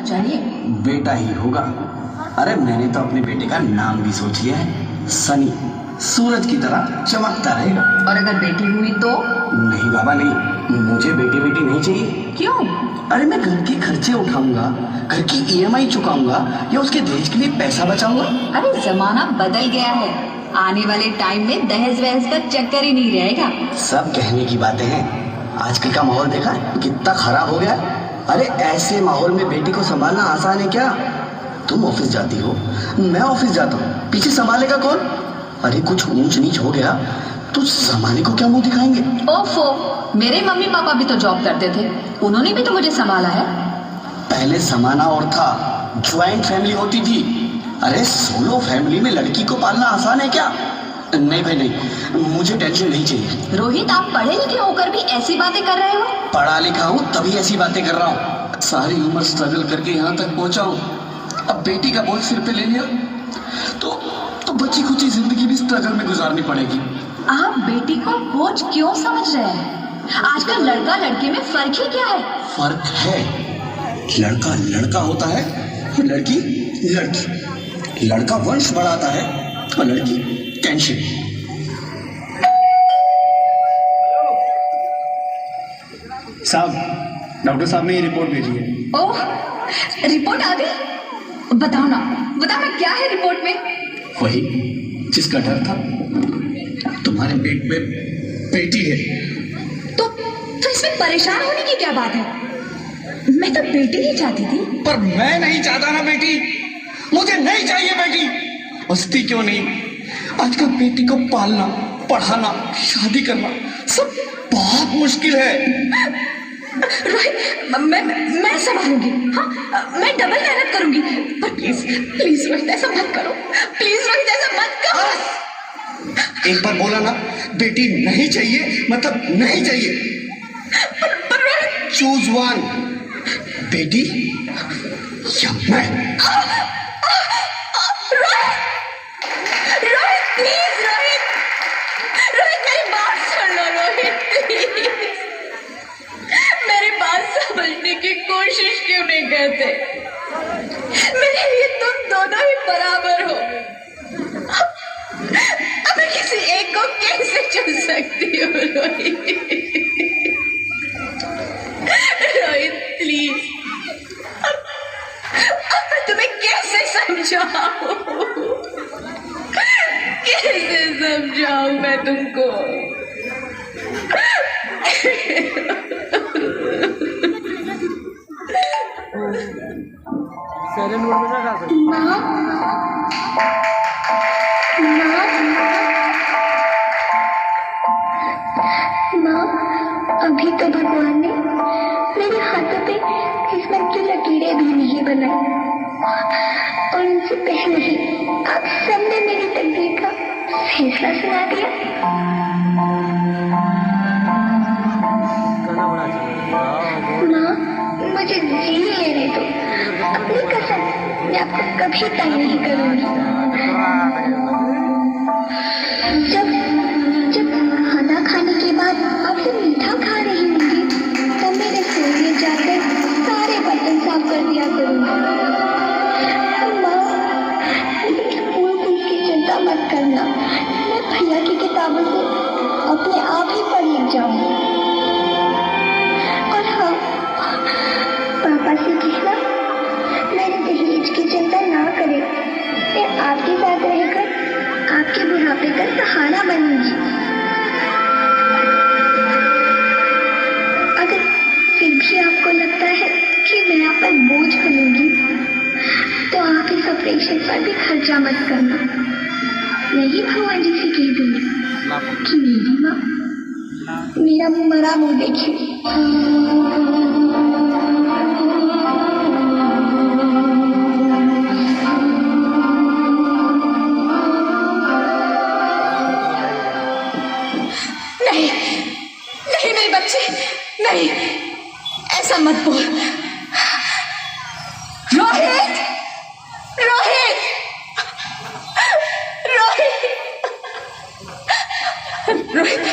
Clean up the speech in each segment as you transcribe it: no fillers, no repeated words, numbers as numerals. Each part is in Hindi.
चाहिए? बेटा ही होगा। अरे मैंने तो अपने बेटे का नाम भी सोच लिया है, सनी। सूरज की तरह चमकता रहेगा। और अगर बेटी हुई तो? नहीं बाबा नहीं, मुझे बेटी बेटी नहीं चाहिए। क्यों? अरे मैं घर के खर्चे उठाऊंगा, घर की ईएमआई चुकाऊंगा या उसके दहेज के लिए पैसा बचाऊंगा। अरे जमाना बदल गया है, आने वाले टाइम में दहेज वहेज का चक्कर ही नहीं रहेगा। सब कहने की बातें हैं, आजकल का माहौल देखा कितना खराब हो गया है। अरे ऐसे माहौल में बेटी को संभालना आसान है क्या? तुम ऑफिस जाती हो, मैं ऑफिस जाता हूँ, पीछे संभालेगा कौन? अरे कुछ ऊंच नीच हो गया तो जमाने को क्या मुंह दिखाएंगे? ओफो, मेरे मम्मी पापा भी तो जॉब करते थे, उन्होंने भी तो मुझे संभाला है। पहले जमाना और था, ज्वाइंट फैमिली होती थी। अरे सोलो फैमिली में लड़की को पालना आसान है क्या? नहीं भाई नहीं, मुझे टेंशन नहीं चाहिए। रोहित, आप पढ़े लिखे होकर भी ऐसी बातें कर रहे हो? पढ़ा लिखा हूँ तभी ऐसी बातें कर रहा हूँ। सारी उम्र स्ट्रगल करके यहाँ तक पहुँचा हूँ, अब बेटी का बोझ सिर पे ले लिया तो बची खुची जिंदगी भी स्ट्रगल में गुजारनी पड़ेगी। आप बेटी को बोझ क्यों समझ रहे हैं? आजकल लड़का लड़की में फर्क ही क्या है? फर्क है, लड़का लड़का होता है, लड़की लड़की। लड़का वंश बढ़ाता है और लड़की टेंशन। साहब, डॉक्टर साहब ने ये रिपोर्ट भेजी है। ओह, रिपोर्ट आ गई? बताओ ना क्या है रिपोर्ट में? वही जिसका डर था, तुम्हारे पेट में बेटी है। तो इसमें परेशान होने की क्या बात है? मैं तो बेटी ही चाहती थी। पर मैं नहीं चाहता ना बेटी, मुझे नहीं चाहिए बेटी। बसती क्यों नहीं, आजकल बेटी को पालना, पढ़ाना, शादी करना सब बहुत मुश्किल है। रोहित, मैं संभालूंगी। हाँ, मैं डबल मेहनत करूंगी, पर प्लीज रोहित ऐसा मत करो। प्लीज रोहित ऐसा मत करो। एक बार बोला ना, बेटी नहीं चाहिए मतलब नहीं चाहिए। पर रोहित, चूज वन, बेटी या मैं। रोहित प्लीज, रोहित मेरी बात सुन लो। रोहित प्लीज, मेरी बात समझने की कोशिश क्यों नहीं करते? मेरे लिए तुम दोनों ही बराबर हो। अब मैं किसी एक को कैसे चुन सकती हूँ? रोहित प्लीज, अब मैं तुम्हें कैसे समझाऊं? कैसे समझाऊं मैं तुमको? माँ, अभी तो भगवान ने मेरे हाथों पे किस्मत की लकीरें भी नहीं बनाई, और उनसे पहले ही आप सबने मेरी तकदीर का फैसला सुना दिया। माँ, मुझे जी लेने दो, अपनी कसम मैं आपको कभी तंग नहीं करूंगी। जब खाना खाने के बाद आपसे मीठा खा रही होंगी, तब मैं रसोई में जाकर सारे बर्तन साफ कर दिया करूंगी। माँ, स्कूल की चिंता मत करना, मैं भैया की किताबों से अपने आप ही पढ़ लिख जाऊंगी। और हाँ, पापा से कहना मेरे दहेज की चिंता ना करें, मैं आपके साथ रहकर आपके बुढ़ापे का सहारा बनूंगी। अगर फिर भी आपको लगता है कि मैं आप पर बोझ बनूंगी, तो आप इस ऑपरेशन पर भी खर्चा मत करना। मैं ही भगवान जी से कह दूंगी कि मेरी माँ मेरा मरा मुंह देखी। नहीं मेरे बच्चे, नहीं, ऐसा मत बोल। रोहित, रोहित, रोहित, रोहित,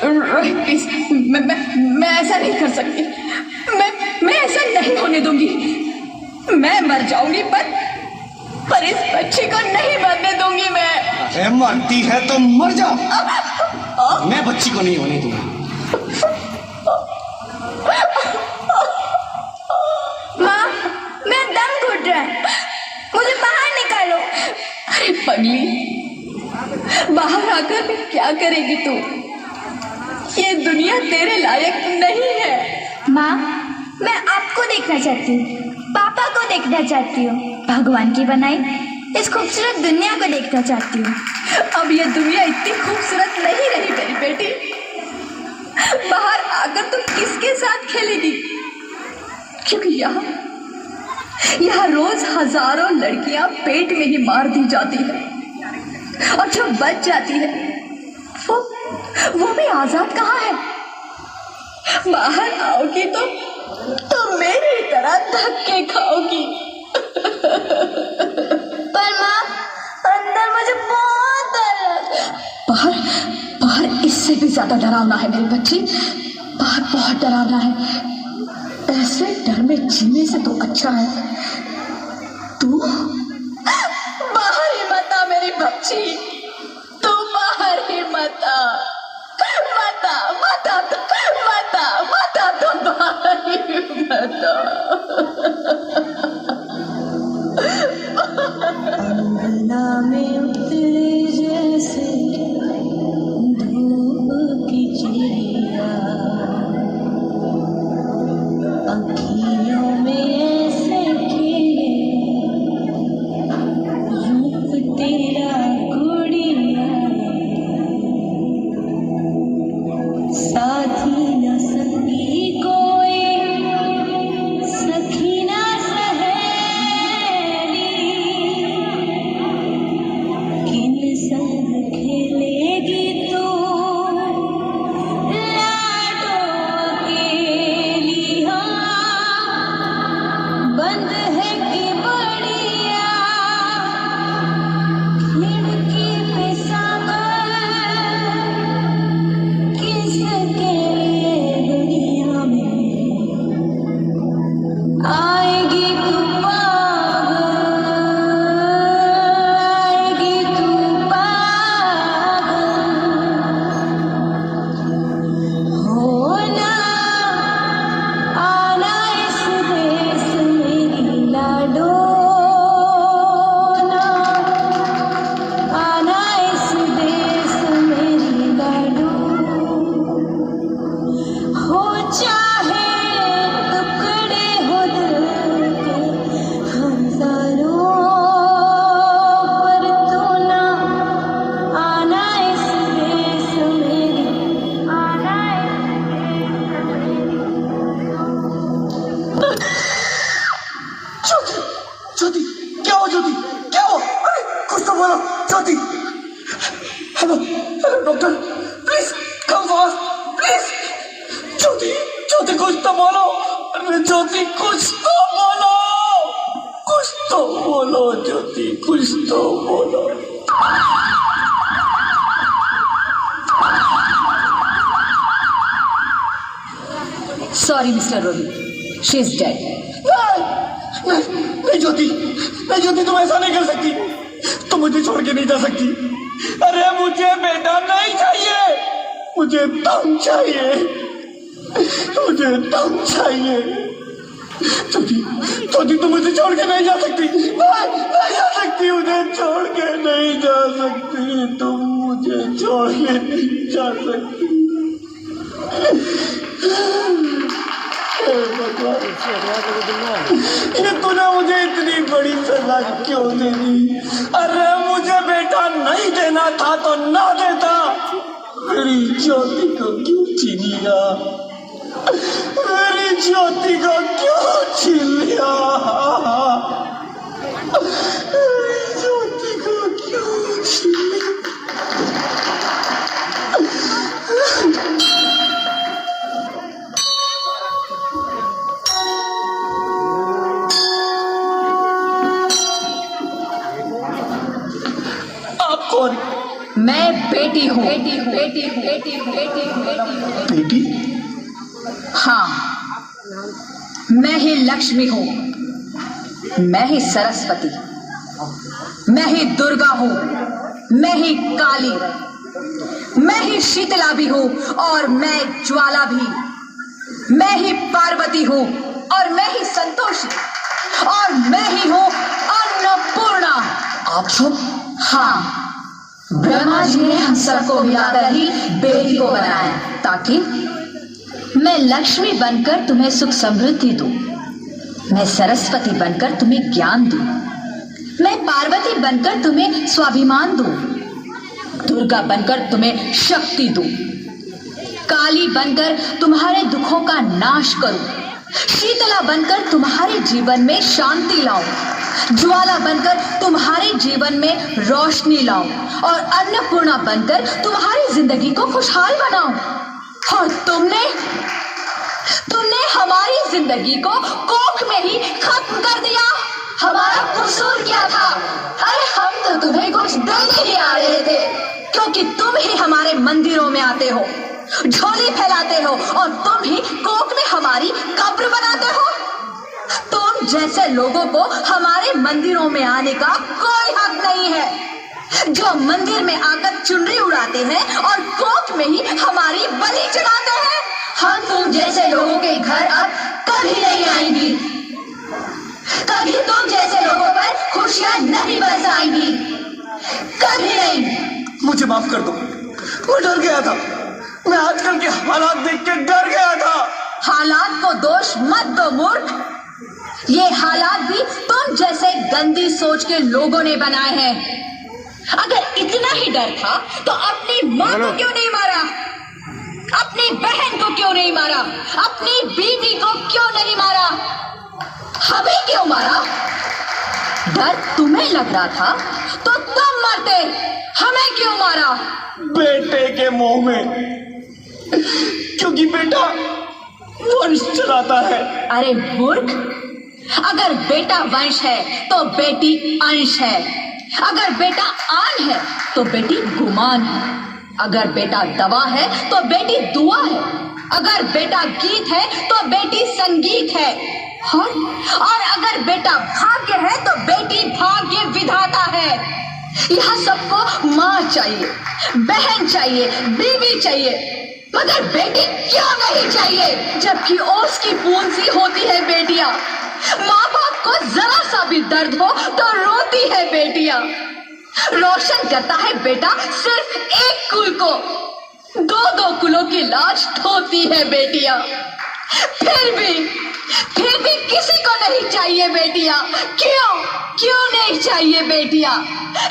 रोहित प्लीज, मैं ऐसा नहीं कर सकती। मैं मर जाऊंगी पर इस बच्ची को नहीं मरने दूंगी मैं। अरे मरती है तो मर जा, मैं बच्ची को नहीं होने दूंगा। माँ, मेरा दम घुट रहा है, मुझे बाहर निकालो। अरे पगली, बाहर आकर भी क्या करेगी तू? ये दुनिया तेरे लायक नहीं है। माँ, मैं आपको देखना चाहती हूँ, पापा को देखना चाहती हूँ, भगवान की बनाई इस खूबसूरत दुनिया को देखना चाहती हूँ। अब ये दुनिया इतनी खूबसूरत नहीं रही मेरी बेटी। बाहर आकर तुम किसके साथ खेलेगी? क्योंकि यहाँ रोज हजारों लड़कियां पेट में ही मार दी जाती है, और जो बच जाती है वो भी आजाद कहाँ है? बाहर आओगी तो मेरी तरह धक्के खाओगी। पर माँ, अंदर मुझे बहुत डर लग रहा है। बाहर इससे भी ज्यादा डरावना है मेरी बच्ची, बाहर बहुत डरावना है। ऐसे डर में जीने से तो अच्छा है तू बाहर ही मत आ मेरी बच्ची, तू बाहर ही मत आ, मत आ, मत आ, मत आ, मत आ, तू बाहर ही मत आ। अंगना में उतरे जैसे धूप की चिड़िया, अखियों में ऐसे खिले रूप तेरा गुड़िया, साथी न संगी कोई, सखी न सहेली, किन संग खेलेगी तू लाडो अकेली। हाँ, बंद है कि बढ़िया खिड़की पे सागर, किसके लिए दुनिया में आएगी तू पागल, आएगी तू पागल, होना आना इस देश मेरी लाडो, आना इस देश मेरी लाडो, हो चाहे टुकड़े हो दिल के हजारों, पर तू ना आना इस देश मेरी, आना ज्योति, ज्योति, क्या हो ज्योति, क्या हो? अरे कुछ तो बोलो Jyoti. Hello hello doctor, please come fast please. Jyoti, Jyoti कुछ तो बोलो। अरे ज्योति कुछ तो बोलो, कुछ तो बोलो ज्योति, कुछ तो बोलो। सॉरी मिस्टर रोही, शी इज डेड। नहीं ज्योति, नहीं ज्योति, तुम ऐसा नहीं कर सकती, तुम मुझे छोड़ के नहीं जा सकती। अरे मुझे बेटा नहीं चाहिए, मुझे दम चाहिए, मुझे दम चाहिए। ज्योति, ज्योति तुम मुझे छोड़ के नहीं जा सकती, नहीं जा सकती, मुझे छोड़ के नहीं जा सकती, तुम मुझे छोड़ के नहीं जा सकती। ये तूने मुझे इतनी बड़ी सजा क्यों दे दी? अरे मुझे बेटा नहीं देना था तो ना देता, मेरी ज्योति को क्यों छीन लिया, मेरी ज्योति को क्यों छीन लिया, मेरी ज्योति को क्यों छीन लिया? मैं बेटी हूँ। बेटी? हाँ, मैं ही लक्ष्मी हूँ, मैं ही सरस्वती, मैं ही दुर्गा हूं, मैं ही काली, मैं ही शीतला भी हूं और मैं ज्वाला भी, मैं ही पार्वती हूं और मैं ही संतोषी और मैं ही हूं अन्नपूर्णा। आप सब? हाँ, ब्रह्मा जी ने हम सबको मिलाकर ही बेटी को बनाया ताकि मैं लक्ष्मी बनकर तुम्हें सुख समृद्धि दूं, मैं सरस्वती बनकर तुम्हें ज्ञान दूं, मैं पार्वती बनकर तुम्हें स्वाभिमान दूं, दुर्गा बनकर तुम्हें शक्ति दूं, काली बनकर तुम्हारे दुखों का नाश करूं, शीतला बनकर तुम्हारे जीवन में शांति लाऊं, ज्वाला बनकर तुम्हारे जीवन में रोशनी लाऊं और अन्नपूर्णा बनकर तुम्हारी जिंदगी को खुशहाल बनाऊं। और तुमने हमारी जिंदगी को कोख में ही खत्म कर दिया। हमारा कसूर क्या था? अरे हम तो तुम्हें कुछ दे नहीं आ रहे थे, क्योंकि तुम ही हमारे मंदिरों में आते हो, झोली फैलाते हो और तुम ही कोख में हमारी कब्र बनाते हो। तुम जैसे लोगों को हमारे मंदिरों में आने का कोई हक नहीं है, जो मंदिर में आकर चुनरी उड़ाते हैं और कोख में ही हमारी बलि चढ़ाते हैं। हम तुम जैसे लोगों के घर अब कभी नहीं आएंगी, कभी तुम जैसे लोगों पर खुशियां नहीं बरसाएंगी, कभी नहीं। मुझे माफ कर दो, मैं डर गया था। मैं आजकल के हालात देख के डर गया था। हालात को दोष मत दो मूर्ख, ये हालात भी तुम जैसे गंदी सोच के लोगों ने बनाए हैं। अगर इतना ही डर था तो अपनी माँ को क्यों नहीं मारा, अपनी बहन को क्यों नहीं मारा, अपनी बीवी को क्यों नहीं मारा, हमें क्यों मारा? डर तुम्हें लग रहा था तो तुम मरते, हमें क्यों मारा? बेटे के मुंह में, क्योंकि बेटा वंश चलाता है। अरे मूर्ख, अगर बेटा वंश है तो बेटी अंश है, अगर बेटा आन है तो बेटी गुमान है, अगर बेटा दवा है तो बेटी दुआ है, अगर बेटा गीत है तो बेटी संगीत है, और अगर बेटा भाग्य है तो बेटी भाग्य विधाता है। यहाँ सबको माँ चाहिए, बहन चाहिए, बीवी चाहिए, मगर बेटी क्यों नहीं चाहिए? जबकि ओस की बूंद सी होती है बेटियां, माँ बाप को जरा सा भी दर्द हो तो रोती है बेटियां, रोशन करता है बेटा सिर्फ एक कुल को, दो दो कुलों की लाज ढोती है बेटियां। फिर भी किसी को नहीं चाहिए बेटियां। क्यों नहीं चाहिए बेटियां?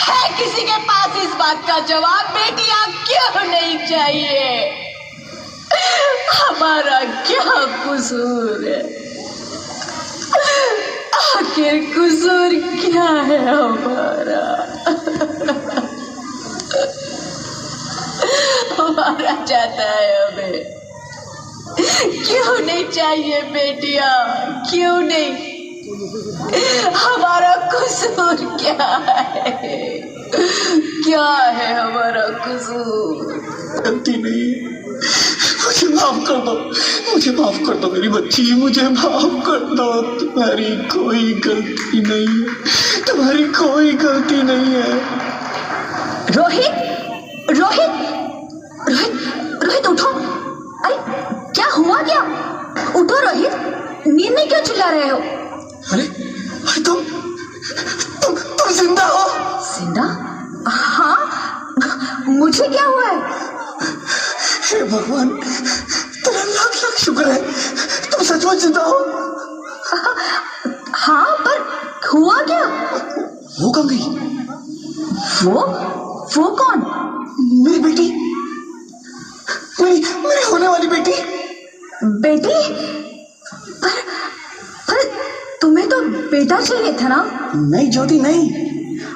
है किसी के पास इस बात का जवाब? बेटियां क्यों नहीं चाहिए? हमारा क्या कसूर है? आखिर कसूर क्या है हमारा? हमारा चाहता है हमें, क्यों नहीं चाहिए बेटियां? क्यों नहीं? हमारा कसूर क्या है? क्या है हमारा कसूर? गलती नहीं है, मुझे माफ कर दो, मुझे माफ कर दो मेरी बच्ची, मुझे माफ कर दो। तुम्हारी कोई गलती नहीं है, तुम्हारी कोई गलती नहीं है। रोहित, रोहित, रोहित, रोहित उठो। अरे क्या हुआ क्या? उठो रोहित, नींद में क्यों चिल्ला रहे हो? अरे तुम जिंदा हो? जिंदा? हाँ, मुझे क्या हुआ है? हे भगवान, तेरा लाख लाख शुक्र है, तुम सचमुच जिंदा हो। हाँ, पर हुआ क्या? वो कहाँ गई? वो कौन? मेरी बेटी, मेरी होने वाली बेटी। बेटी? पर तुम्हें तो बेटा चाहिए था ना? नहीं ज्योति नहीं,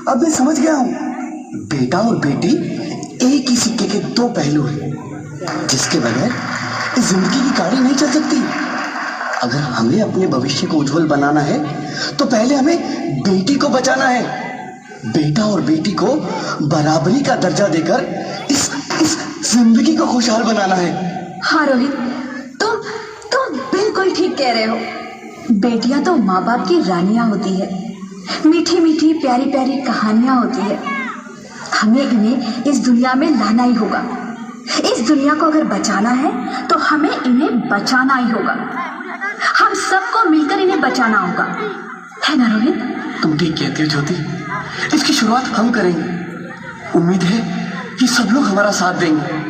अब मैं समझ गया हूँ। बेटा और बेटी एक ही सिक्के के दो पहलू हैं, जिसके बगैर इस जिंदगी की गाड़ी नहीं चल सकती। अगर हमें अपने भविष्य को उज्जवल बनाना है तो पहले हमें बेटी को बचाना है। बेटा और बेटी को बराबरी का दर्जा देकर इस जिंदगी को खुशहाल बनाना है। हाँ रोहित, तुम बिल्कुल ठीक कह रहे हो। बेटियां तो माँ बाप की रानियां होती है, मीठी मीठी प्यारी प्यारी कहानियां होती है। हमें इन्हें इस दुनिया में लाना ही होगा। इस दुनिया को अगर बचाना है तो हमें इन्हें बचाना ही होगा। हम सबको मिलकर इन्हें बचाना होगा, है ना रोहित? तुम ठीक कहती हो ज्योति, इसकी शुरुआत हम करेंगे। उम्मीद है कि सब लोग हमारा साथ देंगे।